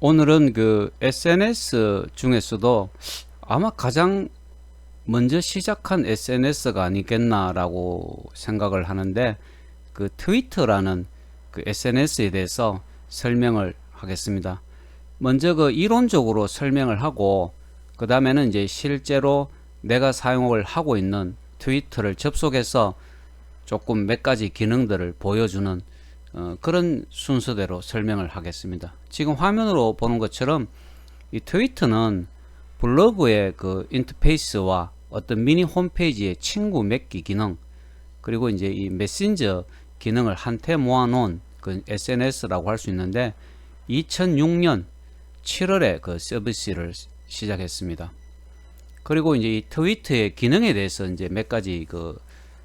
오늘은 그 SNS 중에서도 아마 가장 먼저 시작한 SNS가 아니겠나라고 생각을 하는데, 그 트위터라는 그 SNS에 대해서 설명을 하겠습니다. 먼저 그 이론적으로 설명을 하고, 그 다음에는 이제 실제로 내가 사용을 하고 있는 트위터를 접속해서 조금 몇 가지 기능들을 보여주는 그런 순서대로 설명을 하겠습니다. 지금 화면으로 보는 것처럼 이 트위터는 블로그의 그 인터페이스와 어떤 미니 홈페이지의 친구 맺기 기능, 그리고 이제 이 메신저 기능을 한테 모아놓은 그 SNS라고 할 수 있는데, 2006년 7월에 그 서비스를 시작했습니다. 그리고 이제 이 트위터의 기능에 대해서 이제 몇 가지 그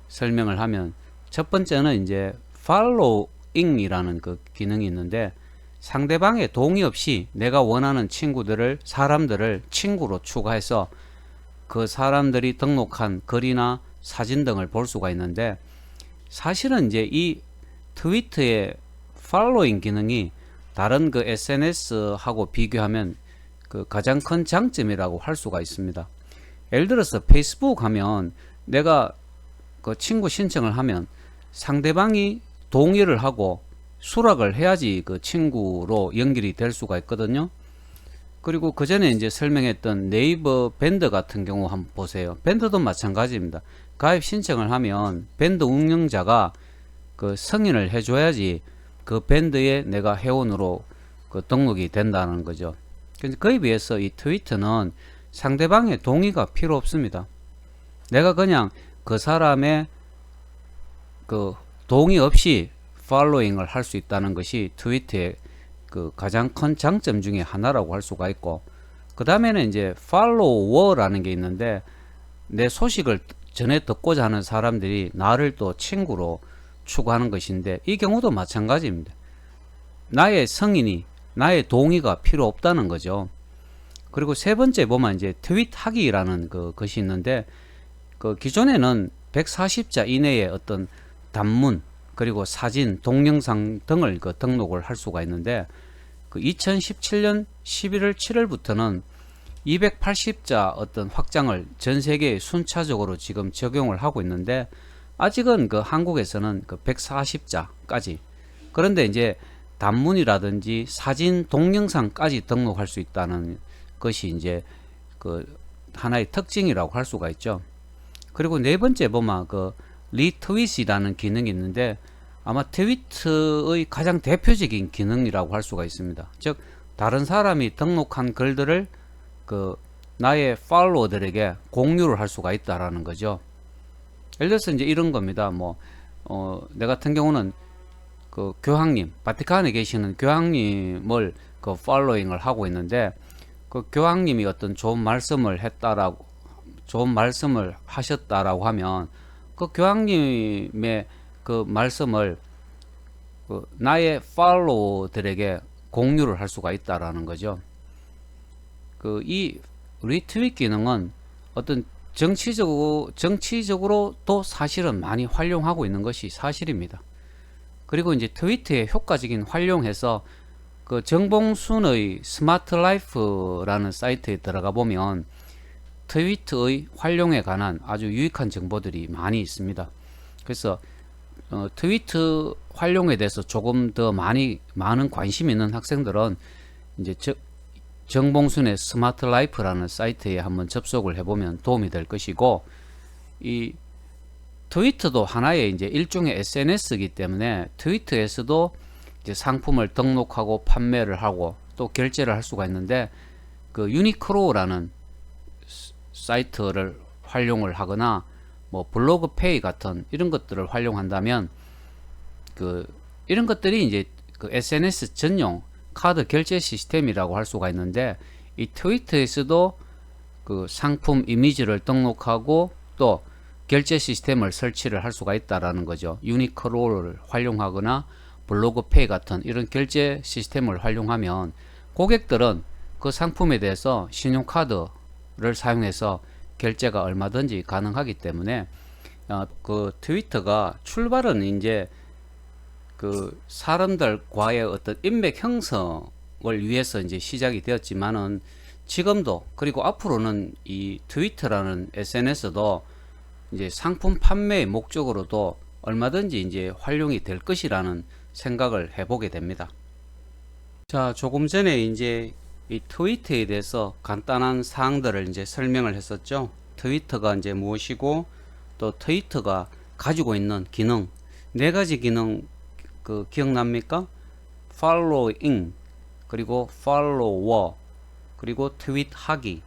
설명을 하면, 첫 번째는 이제 following이라는 그 기능이 있는데, 상대방의 동의 없이 내가 원하는 사람들을 친구로 추가해서 그 사람들이 등록한 글이나 사진 등을 볼 수가 있는데, 사실은 이제 이 트위터의 following 기능이 다른 그 SNS하고 비교하면 그 가장 큰 장점이라고 할 수가 있습니다. 예를 들어서 페이스북 하면 내가 그 친구 신청을 하면 상대방이 동의를 하고 수락을 해야지 그 친구로 연결이 될 수가 있거든요. 그리고 그 전에 이제 설명했던 네이버 밴드 같은 경우 한번 보세요. 밴드도 마찬가지입니다. 가입 신청을 하면 밴드 운영자가 그 승인을 해줘야지 그 밴드에 내가 회원으로 그 등록이 된다는 거죠. 그에 비해서 이 트위터는 상대방의 동의가 필요 없습니다. 내가 그냥 그 사람의 그 동의 없이 팔로잉을 할 수 있다는 것이 트위터의 그 가장 큰 장점 중에 하나라고 할 수가 있고, 그 다음에는 이제 팔로워라는 게 있는데, 내 소식을 전해 듣고자 하는 사람들이 나를 또 친구로 추구하는 것인데, 이 경우도 마찬가지입니다. 나의 성인이, 나의 동의가 필요 없다는 거죠. 그리고 세 번째 보면 이제 트윗하기라는 그 것이 있는데, 그 기존에는 140자 이내의 어떤 단문, 그리고 사진, 동영상 등을 그 등록을 할 수가 있는데, 그 2017년 11월 7일부터는 280자 어떤 확장을 전 세계에 순차적으로 지금 적용을 하고 있는데, 아직은 그 한국에서는 그 140자까지, 그런데 이제 단문이라든지 사진, 동영상까지 등록할 수 있다는 것이 이제 그 하나의 특징이라고 할 수가 있죠. 그리고 네 번째 보면 그 리트윗이라는 기능이 있는데, 아마 트위터의 가장 대표적인 기능이라고 할 수가 있습니다. 즉, 다른 사람이 등록한 글들을 그 나의 팔로워들에게 공유를 할 수가 있다라는 거죠. 예를 들어서 이제 이런 겁니다. 내 같은 경우는 그 교황님, 바티칸에 계시는 교황님을 그 팔로잉을 하고 있는데, 그 교황님이 어떤 좋은 말씀을 하셨다라고 하면, 그 교황님의 그 말씀을 그 나의 팔로워들에게 공유를 할 수가 있다라는 거죠. 그 이 리트윗 기능은 어떤 정치적으로도 사실은 많이 활용하고 있는 것이 사실입니다. 그리고 이제 트위터의 효과적인 활용해서 그 정봉순의 스마트 라이프라는 사이트에 들어가 보면 트위터의 활용에 관한 아주 유익한 정보들이 많이 있습니다. 그래서 트위터 활용에 대해서 조금 더 많은 관심 있는 학생들은 이제 정봉순의 스마트 라이프라는 사이트에 한번 접속을 해보면 도움이 될 것이고, 이 트위터도 하나의 이제 일종의 SNS이기 때문에 트위터에서도 이제 상품을 등록하고 판매를 하고 또 결제를 할 수가 있는데, 그 유니크로라는 사이트를 활용을 하거나 뭐 블로그페이 같은 이런 것들을 활용한다면, 그 이런 것들이 이제 그 SNS 전용 카드 결제 시스템이라고 할 수가 있는데, 이 트위터에서도 그 상품 이미지를 등록하고 또 결제 시스템을 설치를 할 수가 있다라는 거죠. 유니크로를 활용하거나 블로그페이 같은 이런 결제 시스템을 활용하면 고객들은 그 상품에 대해서 신용카드를 사용해서 결제가 얼마든지 가능하기 때문에 그 트위터가 출발은 이제 그 사람들과의 어떤 인맥 형성을 위해서 이제 시작이 되었지만은 지금도 그리고 앞으로는 이 트위터라는 SNS도 이제 상품 판매의 목적으로도 얼마든지 이제 활용이 될 것이라는 생각을 해보게 됩니다. 자, 조금 전에 이제 이 트위터에 대해서 간단한 사항들을 이제 설명을 했었죠. 트위터가 이제 무엇이고 또 트위터가 가지고 있는 기능, 네 가지 기능 그 기억납니까? following, 그리고 follower, 그리고 트윗하기,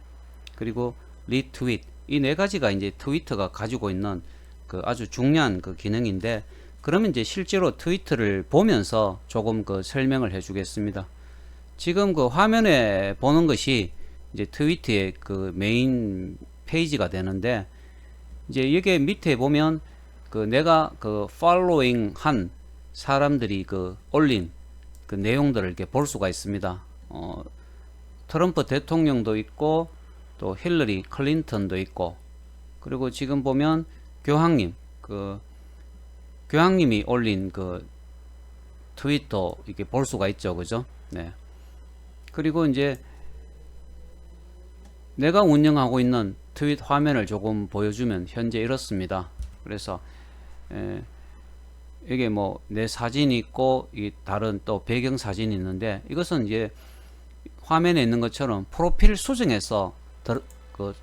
그리고 리트윗. 이 네 가지가 이제 트위터가 가지고 있는 그 아주 중요한 그 기능인데, 그러면 이제 실제로 트위터를 보면서 조금 그 설명을 해 주겠습니다. 지금 그 화면에 보는 것이 이제 트위터의 그 메인 페이지가 되는데, 이제 여기 밑에 보면 그 내가 그 팔로잉 한 사람들이 그 올린 그 내용들을 이렇게 볼 수가 있습니다. 트럼프 대통령도 있고 또 힐러리 클린턴도 있고, 그리고 지금 보면 교황님, 그 교황님이 올린 그 트윗도 이렇게 볼 수가 있죠, 그죠? 네. 그리고 이제 내가 운영하고 있는 트윗 화면을 조금 보여주면 현재 이렇습니다. 그래서 이게 뭐 내 사진이 있고 이 다른 또 배경 사진이 있는데, 이것은 이제 화면에 있는 것처럼 프로필 수정해서 그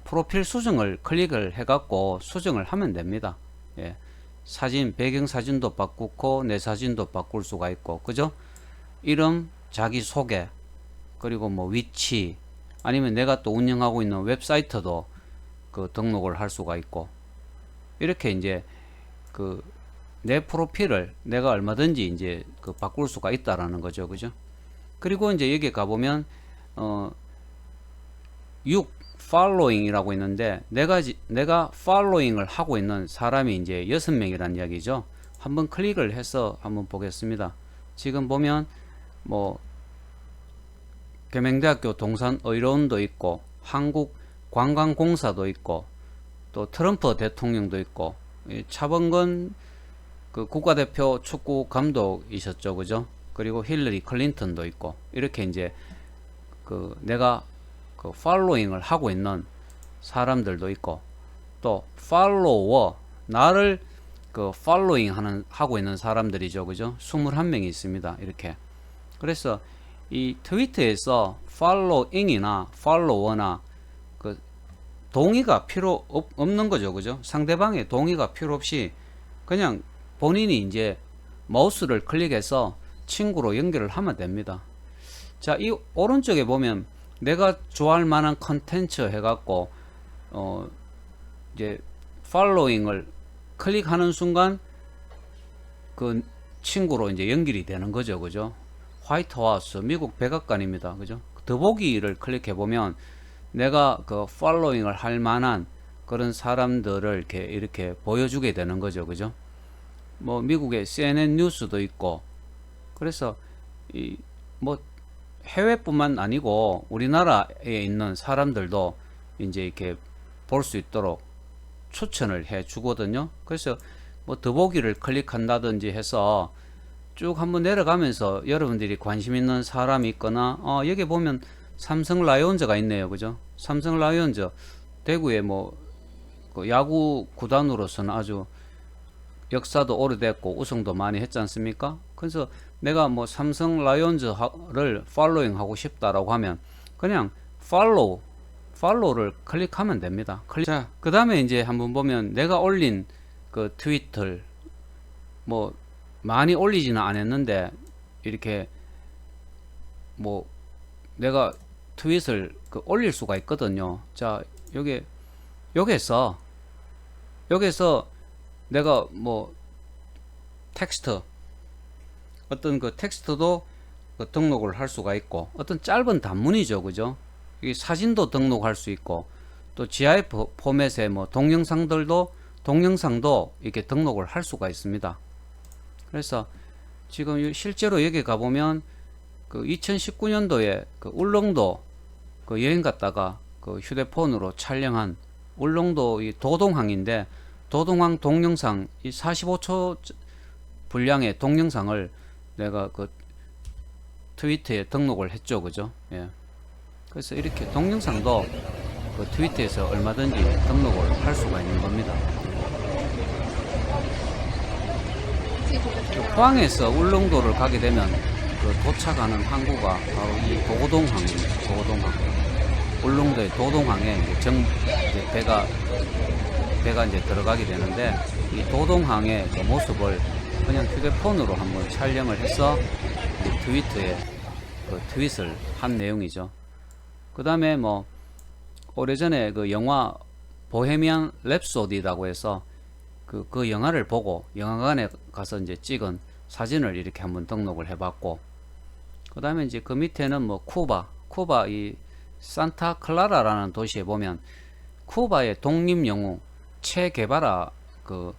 프로필 수정을 클릭을 해갖고 수정을 하면 됩니다. 예. 사진 배경 사진도 바꾸고 내 사진도 바꿀 수가 있고, 그죠? 이름, 자기 소개, 그리고 뭐 위치, 아니면 내가 또 운영하고 있는 웹사이트도 그 등록을 할 수가 있고, 이렇게 이제 그 내 프로필을 내가 얼마든지 이제 그 바꿀 수가 있다라는 거죠, 그죠? 그리고 이제 여기 가보면 6 following이라고 있는데, 내가 following을 하고 있는 사람이 이제 6명이라는 이야기죠. 한번 클릭을 해서 한번 보겠습니다. 지금 보면 뭐 계명대학교 동산의료원도 있고, 한국관광공사도 있고, 또 트럼프 대통령도 있고, 차범근 그 국가대표 축구 감독이셨죠, 그죠? 그리고 힐러리 클린턴도 있고, 이렇게 이제 그 내가 그 팔로잉을 하고 있는 사람들도 있고, 또 팔로워, 나를 그 팔로잉 하고 있는 사람들이죠, 그죠? 21명이 있습니다, 이렇게. 그래서 이 트위터에서 팔로잉이나 팔로워나 그 동의가 필요 없는 거죠, 그죠? 상대방의 동의가 필요 없이 그냥 본인이 이제 마우스를 클릭해서 친구로 연결을 하면 됩니다. 자, 이 오른쪽에 보면 내가 좋아할 만한 컨텐츠 해갖고 이제 팔로잉을 클릭하는 순간 그 친구로 이제 연결이 되는 거죠, 그죠? 화이트 하우스, 미국 백악관입니다, 그죠? 더보기를 클릭해 보면 내가 그 팔로잉을 할 만한 그런 사람들을 이렇게 보여주게 되는 거죠, 그죠? 뭐 미국의 CNN 뉴스도 있고, 그래서 이 뭐 해외뿐만 아니고 우리나라에 있는 사람들도 이제 이렇게 볼 수 있도록 추천을 해 주거든요. 그래서 뭐 더보기를 클릭한다든지 해서 쭉 한번 내려가면서 여러분들이 관심 있는 사람이 있거나, 여기 보면 삼성 라이온즈가 있네요, 그죠? 삼성 라이온즈, 대구에 뭐 그 야구 구단으로서는 아주 역사도 오래됐고 우승도 많이 했지 않습니까? 그래서 내가 뭐 삼성 라이온즈를 팔로잉 하고 싶다라고 하면 그냥 팔로우를 클릭하면 됩니다. 자, 그 다음에 이제 한번 보면 내가 올린 그 트윗을 뭐 많이 올리지는 않았는데, 이렇게 뭐 내가 트윗을 그 올릴 수가 있거든요. 자, 여기에서 내가 뭐 텍스트, 어떤 그 텍스트도 그 등록을 할 수가 있고, 어떤 짧은 단문이죠, 그죠? 이 사진도 등록할 수 있고, 또 GIF 포맷의 뭐 동영상도 이렇게 등록을 할 수가 있습니다. 그래서 지금 실제로 여기 가보면 그 2019년도에 그 울릉도 그 여행 갔다가 그 휴대폰으로 촬영한 울릉도 이 도동항인데, 도동항 동영상 이 45초 분량의 동영상을 내가 그 트위터에 등록을 했죠, 그죠? 예. 그래서 이렇게 동영상도 그 트위터에서 얼마든지 등록을 할 수가 있는 겁니다. 포항에서 울릉도를 가게 되면 그 도착하는 항구가 바로 이 도동항입니다. 도동항. 울릉도의 도동항에 이제 배가 이제 들어가게 되는데, 이 도동항의 그 모습을 그냥 휴대폰으로 한번 촬영을 해서 트위터에 그 트윗을 한 내용이죠. 그 다음에 뭐 오래전에 그 영화 보헤미안 랩소디라고 해서 그 영화를 보고 영화관에 가서 이제 찍은 사진을 이렇게 한번 등록을 해봤고, 그 다음에 이제 그 밑에는 뭐 쿠바 이 산타 클라라라는 도시에 보면 쿠바의 독립 영웅 체 게바라 그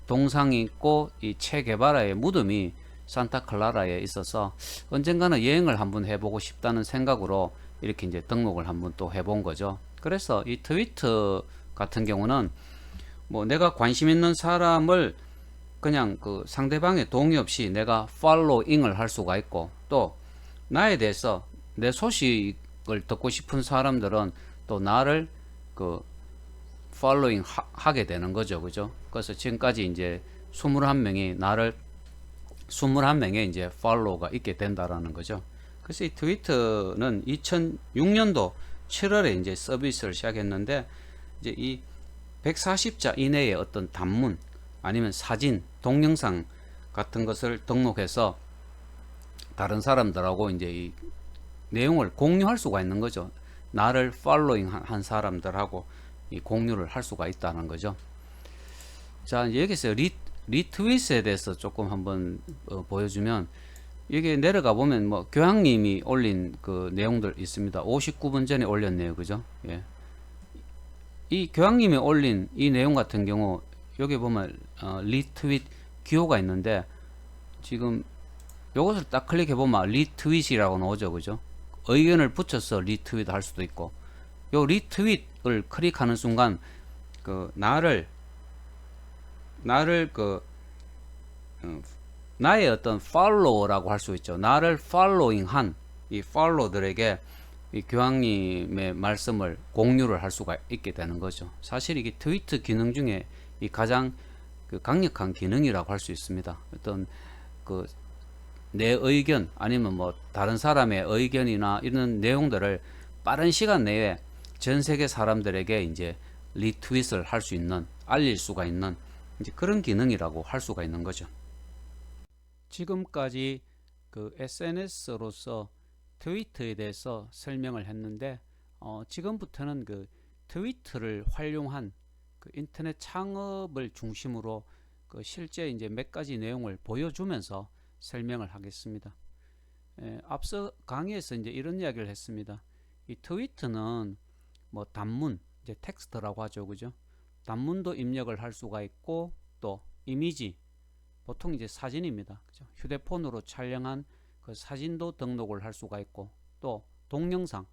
동상이 있고, 이 체 게바라의 무덤이 산타 클라라에 있어서 언젠가는 여행을 한번 해보고 싶다는 생각으로 이렇게 이제 등록을 한번 또 해본 거죠. 그래서 이 트위터 같은 경우는 뭐 내가 관심 있는 사람을 그냥 그 상대방의 동의 없이 내가 팔로잉을 할 수가 있고, 또 나에 대해서 내 소식을 듣고 싶은 사람들은 또 나를 그 팔로잉 하게 되는 거죠. 그죠? 그래서 지금까지 이제 21명이 나를 21명의 이제 팔로우가 있게 된다라는 거죠. 그래서 이 트위터는 2006년도 7월에 이제 서비스를 시작했는데, 이제 이 140자 이내의 어떤 단문 아니면 사진, 동영상 같은 것을 등록해서 다른 사람들하고 이제 이 내용을 공유할 수가 있는 거죠. 나를 팔로잉 한 사람들하고 이 공유를 할 수가 있다는 거죠. 자, 여기서 리트윗에 대해서 조금 한번 보여주면, 여기 내려가 보면 뭐 교황님이 올린 그 내용들 있습니다. 59분 전에 올렸네요, 그죠? 예. 이 교황님이 올린 이 내용 같은 경우 여기 보면 리트윗 기호가 있는데, 지금 요것을 딱 클릭해 보면 리트윗이라고 나오죠, 그죠? 의견을 붙여서 리트윗 할 수도 있고, 요 리트윗을 클릭하는 순간 그 나를 나의 어떤 팔로워라고 할 수 있죠. 나를 팔로잉한 이 팔로들에게 이 교황님의 말씀을 공유를 할 수가 있게 되는 거죠. 사실 이게 트위터 기능 중에 이 가장 그 강력한 기능이라고 할 수 있습니다. 어떤 그 내 의견 아니면 뭐 다른 사람의 의견이나 이런 내용들을 빠른 시간 내에 전 세계 사람들에게 이제 리트윗을 할 수 있는, 알릴 수가 있는 이제 그런 기능이라고 할 수가 있는 거죠. 지금까지 그 SNS로서 트위터에 대해서 설명을 했는데, 지금부터는 그 트위터를 활용한 그 인터넷 창업을 중심으로 그 실제 이제 몇 가지 내용을 보여주면서 설명을 하겠습니다. 앞서 강의에서 이제 이런 이야기를 했습니다. 이 트위터는 뭐 단문, 이제 텍스트라고 하죠, 그죠? 단문도 입력을 할 수가 있고, 또 이미지, 보통 이제 사진입니다, 그죠? 휴대폰으로 촬영한 그 사진도 등록을 할 수가 있고, 또 동영상,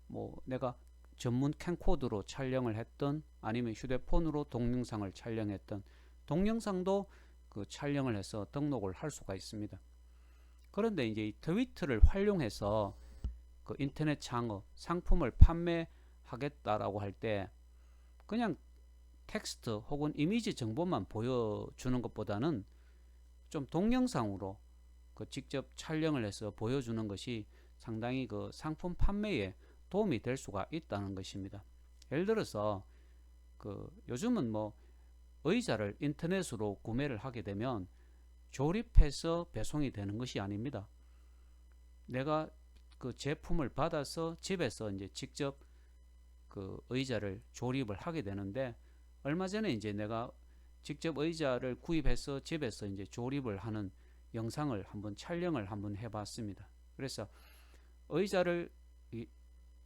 뭐 내가 전문 캠코더로 촬영을 했던 아니면 휴대폰으로 동영상을 촬영했던 동영상도 그 촬영을 해서 등록을 할 수가 있습니다. 그런데 이제 이 트위터를 활용해서 그 인터넷 창업, 상품을 판매하겠다라고 할 때 그냥 텍스트 혹은 이미지 정보만 보여주는 것보다는 좀 동영상으로 그 직접 촬영을 해서 보여주는 것이 상당히 그 상품 판매에 도움이 될 수가 있다는 것입니다. 예를 들어서 그 요즘은 뭐 의자를 인터넷으로 구매를 하게 되면 조립해서 배송이 되는 것이 아닙니다. 내가 그 제품을 받아서 집에서 이제 직접 그 의자를 조립을 하게 되는데, 얼마 전에 이제 내가 직접 의자를 구입해서 집에서 이제 조립을 하는 영상을 한번 촬영을 한번 해봤습니다. 그래서 의자를 이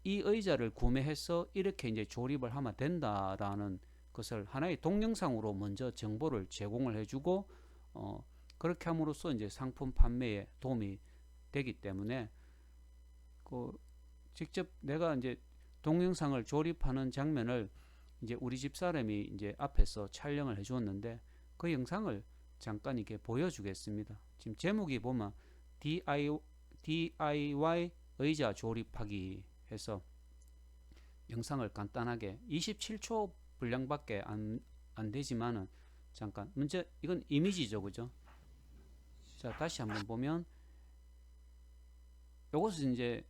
의자를 구매해서 이렇게 이제 조립을 하면 된다라는 것을 하나의 동영상으로 먼저 정보를 제공을 해주고, 그렇게 함으로써 이제 상품 판매에 도움이 되기 때문에 그 직접 내가 이제 동영상을 조립하는 장면을 이제 우리 집 사람이 이제 앞에서 촬영을 해주었는데, 그 영상을 잠깐 이렇게 보여주겠습니다. 지금 제목이 보면 DIY 의자 조립하기 해서 영상을 간단하게 27초 분량밖에 안 되지만은 잠깐 문제 이건 이미지죠, 그죠? 자, 다시 한번 보면 요것은 이제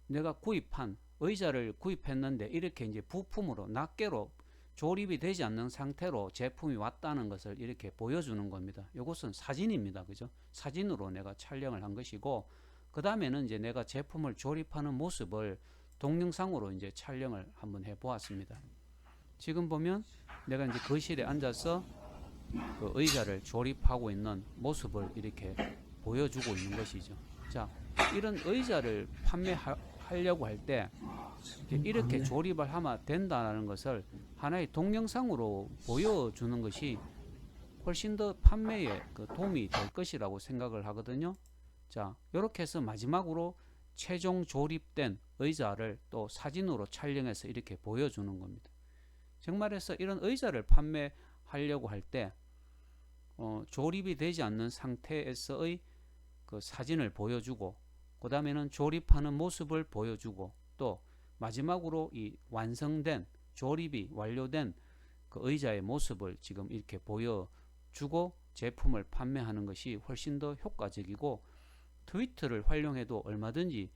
내가 구입한 의자를 구입했는데 이렇게 이제 부품으로 낱개로 조립이 되지 않는 상태로 제품이 왔다는 것을 이렇게 보여주는 겁니다. 이것은 사진입니다. 그죠? 사진으로 내가 촬영을 한 것이고, 그 다음에는 이제 내가 제품을 조립하는 모습을 동영상으로 이제 촬영을 한번 해 보았습니다. 지금 보면 내가 이제 거실에 앉아서 그 의자를 조립하고 있는 모습을 이렇게 보여주고 있는 것이죠. 자, 이런 의자를 판매하려고 할 때 이렇게 조립을 하면 된다는 것을 하나의 동영상으로 보여주는 것이 훨씬 더 판매에 그 도움이 될 것이라고 생각을 하거든요. 자, 이렇게 해서 마지막으로 최종 조립된 의자를 또 사진으로 촬영해서 이렇게 보여주는 겁니다. 정말해서 이런 의자를 판매하려고 할 때 조립이 되지 않는 상태에서의 그 사진을 보여주고, 그 다음에는 조립하는 모습을 보여주고, 또 마지막으로 이 완성된 조립이 완료된 그 의자의 모습을 지금 이렇게 보여주고 제품을 판매하는 것이 훨씬 더 효과적이고, 트위터를 활용해도 얼마든지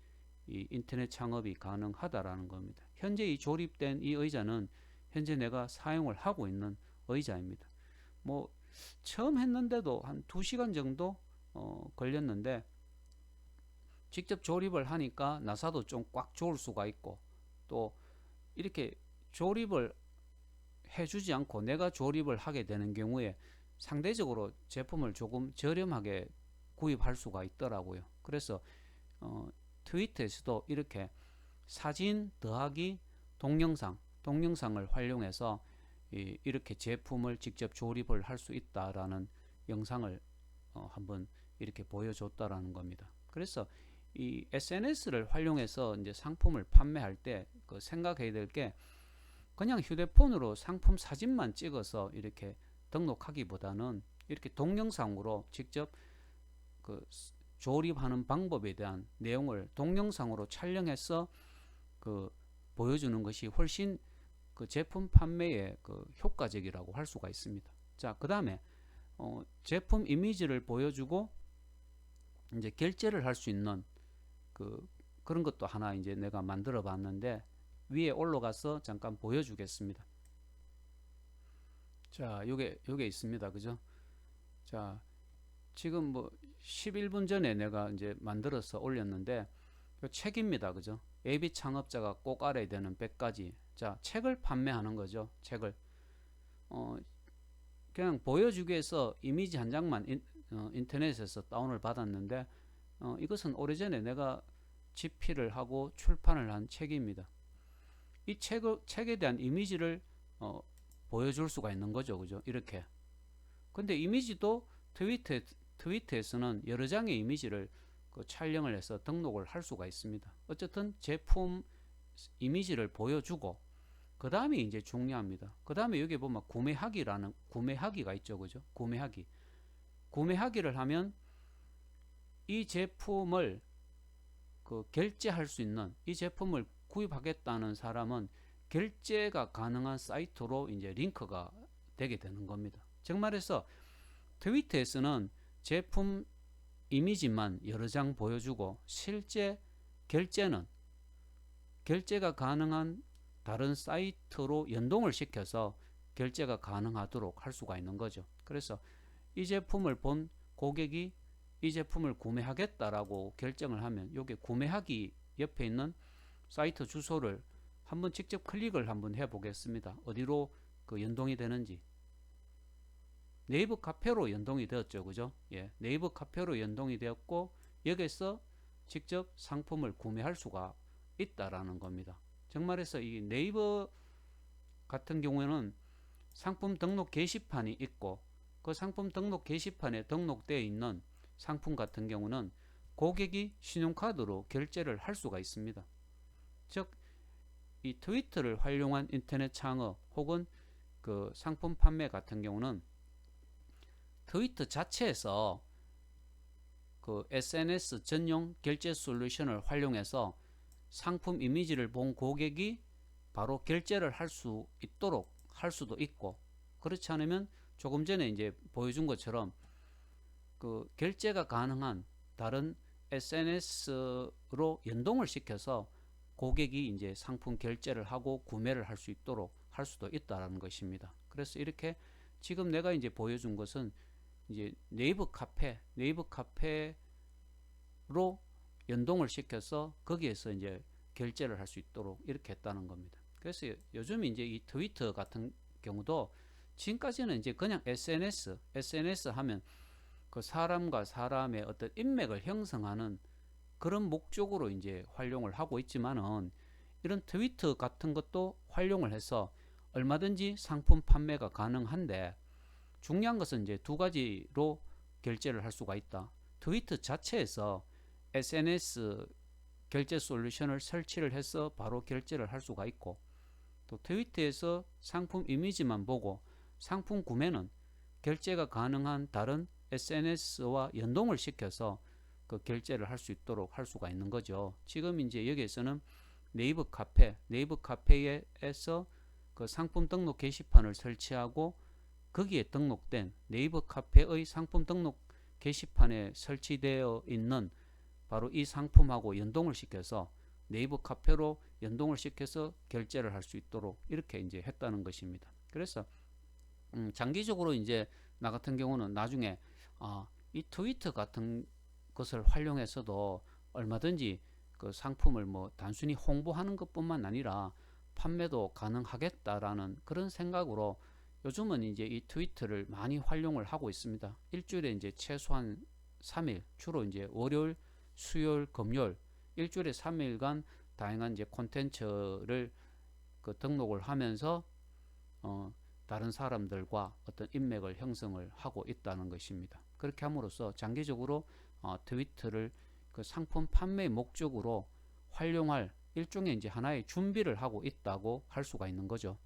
이 인터넷 창업이 가능하다라는 겁니다. 현재 이 조립된 이 의자는 현재 내가 사용을 하고 있는 의자입니다. 뭐 처음 했는데도 한 2시간 정도 걸렸는데, 직접 조립을 하니까 나사도 좀 꽉 조을 수가 있고, 또 이렇게 조립을 해주지 않고 내가 조립을 하게 되는 경우에 상대적으로 제품을 조금 저렴하게 구입할 수가 있더라고요. 그래서 트위터에서도 이렇게 사진 더하기 동영상을 활용해서 이렇게 제품을 직접 조립을 할 수 있다라는 영상을 한번 이렇게 보여줬다라는 겁니다. 그래서 이 SNS를 활용해서 이제 상품을 판매할 때 그 생각해야 될 게, 그냥 휴대폰으로 상품 사진만 찍어서 이렇게 등록하기보다는 이렇게 동영상으로 직접 그 조립하는 방법에 대한 내용을 동영상으로 촬영해서 그 보여주는 것이 훨씬 그 제품 판매에 그 효과적이라고 할 수가 있습니다. 자, 그 다음에 제품 이미지를 보여주고 이제 결제를 할 수 있는 그런 것도 하나 이제 내가 만들어 봤는데, 위에 올라가서 잠깐 보여주겠습니다. 자, 요게 있습니다. 그죠? 자, 지금 뭐 11분 전에 내가 이제 만들어서 올렸는데, 요 책입니다. 그죠? AB 창업자가 꼭 알아야 되는 100가지. 자, 책을 판매하는 거죠. 책을 그냥 보여주기 위해서 이미지 한 장만 인터넷에서 다운을 받았는데, 이것은 오래전에 내가 집필을 하고 출판을 한 책입니다. 이 책에 대한 이미지를 보여줄 수가 있는 거죠. 그죠? 이렇게. 근데 이미지도 트위터에서는 여러 장의 이미지를 촬영을 해서 등록을 할 수가 있습니다. 어쨌든 제품 이미지를 보여주고, 그 다음에 이제 중요합니다. 그 다음에 여기 보면 구매하기가 있죠. 그죠? 구매하기를 하면 이 제품을 결제할 수 있는, 이 제품을 구입하겠다는 사람은 결제가 가능한 사이트로 이제 링크가 되게 되는 겁니다. 정말해서 트위터에서는 제품 이미지만 여러 장 보여주고, 실제 결제가 가능한 다른 사이트로 연동을 시켜서 결제가 가능하도록 할 수가 있는 거죠. 그래서 이 제품을 본 고객이 이 제품을 구매하겠다라고 결정을 하면, 요게 구매하기 옆에 있는 사이트 주소를 한번 직접 클릭을 한번 해 보겠습니다. 어디로 연동이 되는지. 네이버 카페로 연동이 되었죠. 그죠? 예, 네이버 카페로 연동이 되었고, 여기서 직접 상품을 구매할 수가 있다라는 겁니다. 정말해서 이 네이버 같은 경우에는 상품 등록 게시판이 있고, 그 상품 등록 게시판에 등록되어 있는 상품 같은 경우는 고객이 신용카드로 결제를 할 수가 있습니다. 즉, 이 트위터를 활용한 인터넷 창업 혹은 그 상품 판매 같은 경우는 트위터 자체에서 그 SNS 전용 결제 솔루션을 활용해서 상품 이미지를 본 고객이 바로 결제를 할 수 있도록 할 수도 있고, 그렇지 않으면 조금 전에 이제 보여준 것처럼 그 결제가 가능한 다른 SNS로 연동을 시켜서 고객이 이제 상품 결제를 하고 구매를 할 수 있도록 할 수도 있다라는 것입니다. 그래서 이렇게 지금 내가 이제 보여준 것은 이제 네이버 카페로 연동을 시켜서 거기에서 이제 결제를 할 수 있도록 이렇게 했다는 겁니다. 그래서 요즘 이제 이 트위터 같은 경우도 지금까지는 이제 그냥 SNS 하면 그 사람과 사람의 어떤 인맥을 형성하는 그런 목적으로 이제 활용을 하고 있지만은, 이런 트위터 같은 것도 활용을 해서 얼마든지 상품 판매가 가능한데, 중요한 것은 이제 두 가지로 결제를 할 수가 있다. 트위터 자체에서 SNS 결제 솔루션을 설치를 해서 바로 결제를 할 수가 있고, 또 트위터에서 상품 이미지만 보고 상품 구매는 결제가 가능한 다른 SNS와 연동을 시켜서 그 결제를 할 수 있도록 할 수가 있는 거죠. 지금 이제 여기에서는 네이버 카페에서 그 상품 등록 게시판을 설치하고 거기에 등록된 네이버 카페의 상품 등록 게시판에 설치되어 있는 바로 이 상품하고 연동을 시켜서 네이버 카페로 연동을 시켜서 결제를 할 수 있도록 이렇게 이제 했다는 것입니다. 그래서 장기적으로 이제 나 같은 경우는 나중에 이 트위터 같은 것을 활용해서도 얼마든지 그 상품을 뭐 단순히 홍보하는 것뿐만 아니라 판매도 가능하겠다라는 그런 생각으로 요즘은 이제 이 트위터를 많이 활용을 하고 있습니다. 일주일에 이제 최소한 3일, 주로 이제 월요일, 수요일, 금요일 일주일에 3일간 다양한 이제 콘텐츠를 그 등록을 하면서 다른 사람들과 어떤 인맥을 형성을 하고 있다는 것입니다. 그렇게 함으로써 장기적으로 트위터를 그 상품 판매 목적으로 활용할 일종의 이제 하나의 준비를 하고 있다고 할 수가 있는 거죠.